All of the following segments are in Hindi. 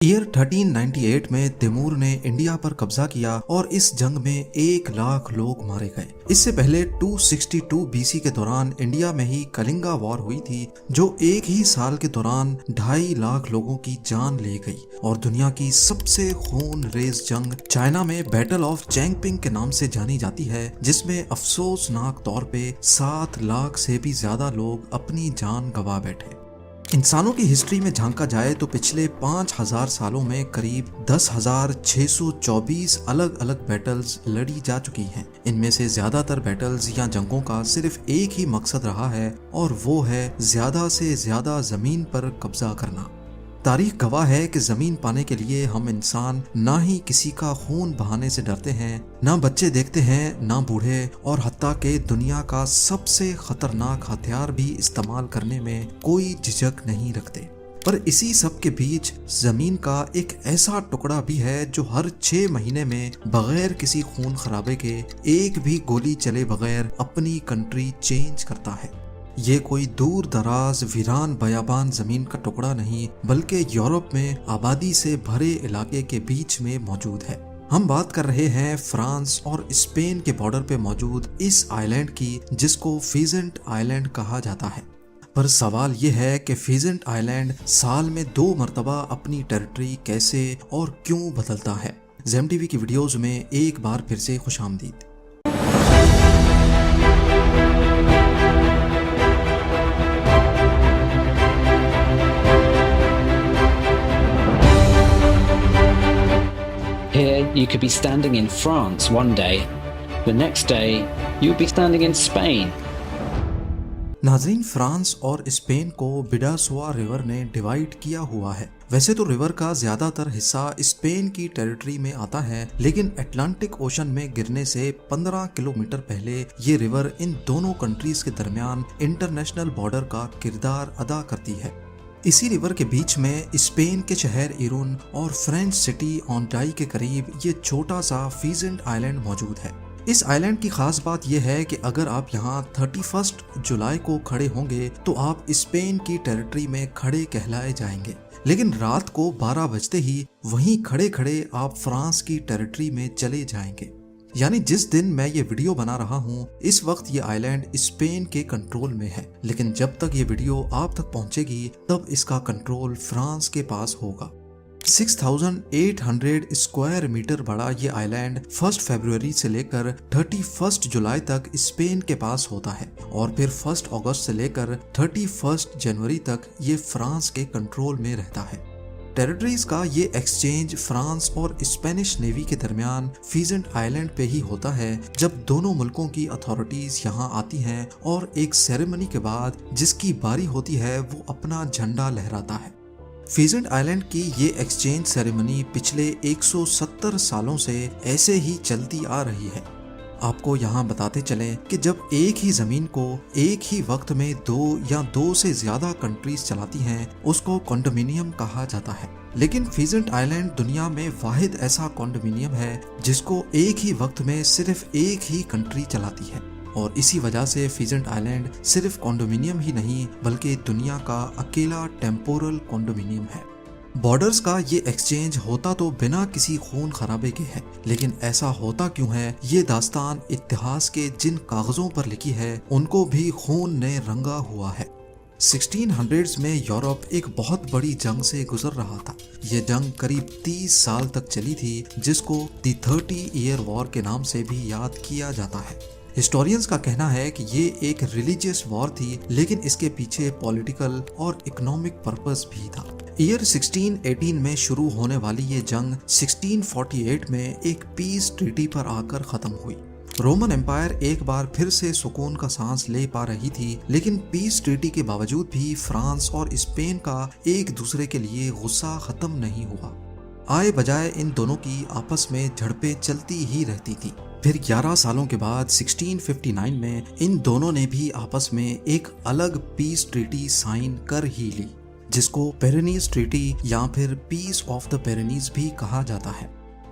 ईयर 1398 में तैमूर ने इंडिया पर कब्जा किया और इस जंग में 1 लाख लोग मारे गए। इससे पहले 262 बीसी के दौरान इंडिया में ही कलिंगा वॉर हुई थी, जो एक ही साल के दौरान 2.5 लाख लोगों की जान ले गई और दुनिया की सबसे खूनरेज जंग चाइना में बैटल ऑफ चैंगपिंग के नाम से जानी जाती है, जिसमें अफसोसनाक तौर पे 7 लाख से भी ज्यादा लोग अपनी जान गंवा बैठे। इंसानों की हिस्ट्री में झांका जाए तो पिछले 5000 सालों में करीब 10,624 अलग अलग बैटल्स लड़ी जा चुकी हैं। इनमें से ज्यादातर बैटल्स या जंगों का सिर्फ एक ही मकसद रहा है और वो है ज्यादा से ज्यादा जमीन पर कब्जा करना। तारीख गवाह है कि जमीन पाने के लिए हम इंसान ना ही किसी का खून बहाने से डरते हैं, ना बच्चे देखते हैं, ना बूढ़े, और हत्ता के दुनिया का सबसे खतरनाक हथियार भी इस्तेमाल करने में कोई झिझक नहीं रखते। पर इसी सब के बीच जमीन का एक ऐसा टुकड़ा भी है जो हर 6 महीने में बगैर किसी खून खराबे के एक भी गोली चले बगैर अपनी कंट्री चेंज करता है। ये कोई दूर दराज वीरान बयाबान जमीन का टुकड़ा नहीं, बल्कि यूरोप में आबादी से भरे इलाके के बीच में मौजूद है। हम बात कर रहे हैं फ्रांस और स्पेन के बॉर्डर पे मौजूद इस आइलैंड की, जिसको फीजेंट आइलैंड कहा जाता है। पर सवाल ये है कि फीजेंट आइलैंड साल में 2 मरतबा अपनी टेरिटरी कैसे और क्यों बदलता है। जेम टीवी की वीडियोज में एक बार फिर से खुशामदीद। Here, you could be standing in France one day, the next day, you'd be standing in Spain. नाज़रीन, फ्रांस और स्पेन को बिडासोआ रिवर ने डिवाइड किया हुआ है। वैसे तो रिवर का ज्यादातर हिस्सा स्पेन की टेरिटरी में आता है, लेकिन अटलांटिक ओशन में गिरने से 15 किलोमीटर पहले ये रिवर इन दोनों कंट्रीज के दरमियान इंटरनेशनल बॉर्डर का किरदार अदा करती है। इसी रिवर के बीच में स्पेन के शहर इरुन और फ्रेंच सिटी ऑन्टाई के करीब ये छोटा सा फीजेंट आइलैंड मौजूद है। इस आइलैंड की खास बात यह है कि अगर आप यहाँ 31 जुलाई को खड़े होंगे तो आप स्पेन की टेरिटरी में खड़े कहलाए जाएंगे, लेकिन रात को 12 बजते ही वहीं खड़े खड़े आप फ्रांस की टेरिटरी में चले जाएंगे। यानी जिस दिन मैं ये वीडियो बना रहा हूँ इस वक्त ये आइलैंड स्पेन के कंट्रोल में है, लेकिन जब तक ये वीडियो आप तक पहुँचेगी तब इसका कंट्रोल फ्रांस के पास होगा। 6,800 स्क्वायर मीटर बड़ा ये आइलैंड 1 फरवरी से लेकर 31 जुलाई तक स्पेन के पास होता है और फिर 1 अगस्त से लेकर 31 जनवरी तक ये फ्रांस के कंट्रोल में रहता है। टेरिटरीज का ये एक्सचेंज फ्रांस और स्पेनिश नेवी के दरमियान फीजेंट आइलैंड पे ही होता है, जब दोनों मुल्कों की अथॉरिटीज यहाँ आती हैं और एक सेरेमनी के बाद जिसकी बारी होती है वो अपना झंडा लहराता है। फीजेंट आइलैंड की ये एक्सचेंज सेरेमनी पिछले 170 सालों से ऐसे ही चलती आ रही है। आपको यहाँ बताते चलें कि जब एक ही जमीन को एक ही वक्त में 2 या 2 से ज्यादा कंट्रीज चलाती हैं, उसको कॉन्डोमिनियम कहा जाता है। लेकिन फीजेंट आइलैंड दुनिया में वाहिद ऐसा कॉन्डोमिनियम है जिसको एक ही वक्त में सिर्फ एक ही कंट्री चलाती है, और इसी वजह से फीजेंट आइलैंड सिर्फ कॉन्डोमिनियम ही नहीं बल्कि दुनिया का अकेला टेम्पोरल कॉन्डोमिनियम है। बॉर्डर्स का ये एक्सचेंज होता तो बिना किसी खून खराबे के है, लेकिन ऐसा होता क्यों है, ये दास्तान इतिहास के जिन कागजों पर लिखी है उनको भी खून ने रंगा हुआ है। 1600s में यूरोप एक बहुत बड़ी जंग से गुजर रहा था। ये जंग करीब 30 साल तक चली थी, जिसको द 30 ईयर वॉर के नाम से भी याद किया जाता है। हिस्टोरियंस का कहना है कि ये एक रिलीजियस वॉर थी, लेकिन इसके पीछे पॉलिटिकल और इकोनॉमिक पर्पस भी था। ईयर 1618 में शुरू होने वाली ये जंग 1648 में एक पीस ट्रीटी पर आकर खत्म हुई। रोमन एम्पायर एक बार फिर से सुकून का सांस ले पा रही थी, लेकिन पीस ट्रीटी के बावजूद भी फ्रांस और स्पेन का एक दूसरे के लिए गुस्सा खत्म नहीं हुआ। आए बजाय इन दोनों की आपस में झड़पें चलती ही रहती थी। फिर 11 सालों के बाद 1659 में इन दोनों ने भी आपस में एक अलग पीस ट्रीटी साइन कर ही ली, जिसको पेरेनीज ट्रीटी या फिर पीस ऑफ द पेरेनीज भी कहा जाता है।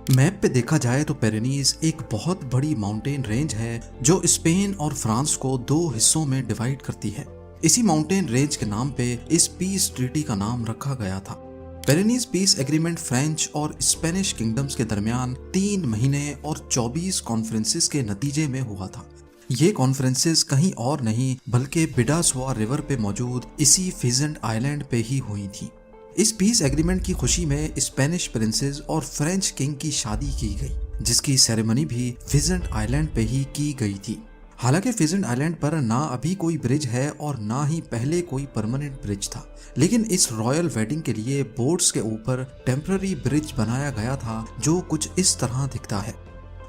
मैप पे देखा जाए तो पेरेनीज एक बहुत बड़ी माउंटेन रेंज है जो स्पेन और फ्रांस को 2 हिस्सों में डिवाइड करती है। इसी माउंटेन रेंज के नाम पे इस पीस ट्रीटी का नाम रखा गया था। पेरेनीज पीस एग्रीमेंट फ्रेंच और स्पेनिश किंगडम्स के दरमियान 3 महीने और 24 कॉन्फ्रेंसेस के नतीजे में हुआ था। ये कॉन्फ्रेंसेस कहीं और नहीं बल्कि बिडासवा रिवर पे मौजूद इसी फिजेंट आइलैंड पे ही हुई थी। इस पीस एग्रीमेंट की खुशी में स्पेनिश प्रिंसेस और फ्रेंच किंग की शादी की गई, जिसकी सेरेमनी भी फिजेंट आइलैंड पे ही की गई थी। हालांकि फिजेंट आइलैंड पर ना अभी कोई ब्रिज है और ना ही पहले कोई परमानेंट ब्रिज था, लेकिन इस रॉयल वेडिंग के लिए बोट्स के ऊपर टेम्पररी ब्रिज बनाया गया था जो कुछ इस तरह दिखता है।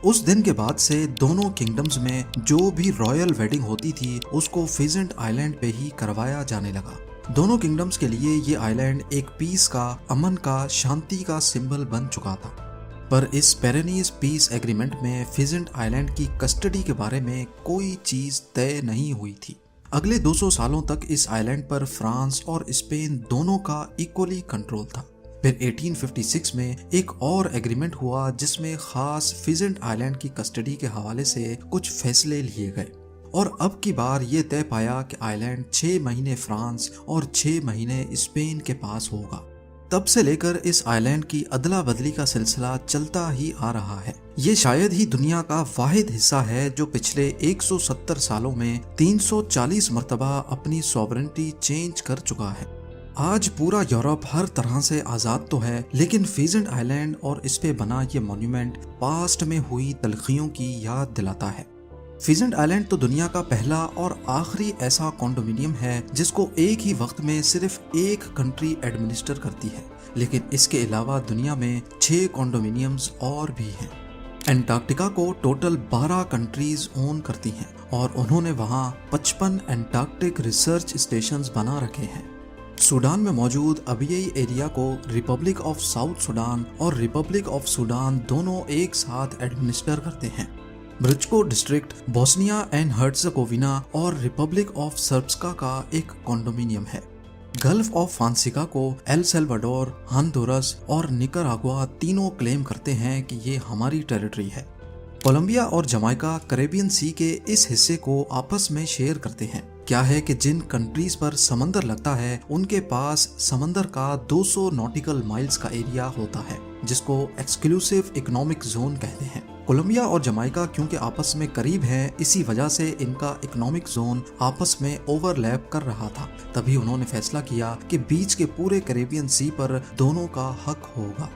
उस दिन के बाद से दोनों किंगडम्स में जो भी रॉयल वेडिंग होती थी उसको फिजेंट आइलैंड पे ही करवाया जाने लगा। दोनों किंगडम्स के लिए ये आइलैंड एक पीस का, अमन का, शांति का सिंबल बन चुका था। पर इस पेरेनीज पीस एग्रीमेंट में फिजेंट आइलैंड की कस्टडी के बारे में कोई चीज तय नहीं हुई थी। अगले 200 सालों तक इस आइलैंड पर फ्रांस और स्पेन दोनों का इक्वली कंट्रोल था। फिर 1856 में एक और एग्रीमेंट हुआ जिसमें खास फिजेंट आइलैंड की कस्टडी के हवाले से कुछ फैसले लिए गए और अब की बार ये तय पाया कि आइलैंड 6 महीने फ्रांस और 6 महीने स्पेन के पास होगा। तब से लेकर इस आइलैंड की अदला बदली का सिलसिला चलता ही आ रहा है। ये शायद ही दुनिया का वाहिद हिस्सा है जो पिछले 170 सालों में 340 मरतबा अपनी सॉवरेनिटी चेंज कर चुका है। आज पूरा यूरोप हर तरह से आज़ाद तो है, लेकिन फिजेंट आइलैंड और इस पे बना ये मॉन्यूमेंट पास्ट में हुई तलखियों की याद दिलाता है। फिजेंट आइलैंड तो दुनिया का पहला और आखिरी ऐसा कॉन्डोमिनियम है जिसको एक ही वक्त में सिर्फ एक कंट्री एडमिनिस्टर करती है, लेकिन इसके अलावा दुनिया में 6 कॉन्डोमिनियम्स और भी हैं। एंटार्क्टिका को टोटल 12 कंट्रीज ओन करती हैं और उन्होंने वहाँ 55 एंटार्क्टिक रिसर्च स्टेशंस बना रखे हैं। सूडान में मौजूद अबियई एरिया को रिपब्लिक ऑफ साउथ सूडान और रिपब्लिक ऑफ सूडान दोनों एक साथ एडमिनिस्टर करते हैं। ब्रिचको डिस्ट्रिक्ट बोस्निया एंड हर्ट्जगोविना और रिपब्लिक ऑफ सर्ब्सका का एक कॉन्डोमिनियम है। गल्फ ऑफ फांसिका को एल सल्वाडोर, हॉन्डुरस और निकारागुआ तीनों क्लेम करते हैं कि ये हमारी टेरिटरी है। कोलंबिया और जमाइका कैरेबियन सी के इस हिस्से को आपस में शेयर करते हैं। क्या है कि जिन कंट्रीज पर समंदर लगता है उनके पास समंदर का 200 नॉटिकल माइल्स का एरिया होता है, जिसको एक्सक्लूसिव इकोनॉमिक जोन कहते हैं। कोलंबिया और जमाइका क्योंकि आपस में करीब हैं, इसी वजह से इनका इकोनॉमिक जोन आपस में ओवरलैप कर रहा था। तभी उन्होंने फैसला किया कि बीच के पूरे कैरेबियन सी पर दोनों का हक होगा।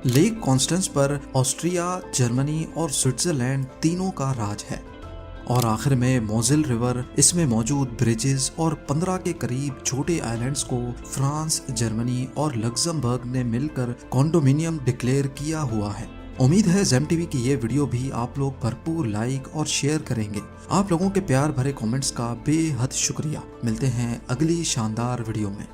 लेक कॉन्स्टेंस पर ऑस्ट्रिया, जर्मनी और स्विट्जरलैंड तीनों का राज है। और आखिर में मोजिल रिवर, इसमें मौजूद ब्रिजेस और 15 के करीब छोटे आइलैंड्स को फ्रांस, जर्मनी और लग्जमबर्ग ने मिलकर कॉन्डोमिनियम डिक्लेयर किया हुआ है। उम्मीद है ज़ेम टीवी की ये वीडियो भी आप लोग भरपूर लाइक और शेयर करेंगे। आप लोगों के प्यार भरे कमेंट्स का बेहद शुक्रिया। मिलते हैं अगली शानदार वीडियो में।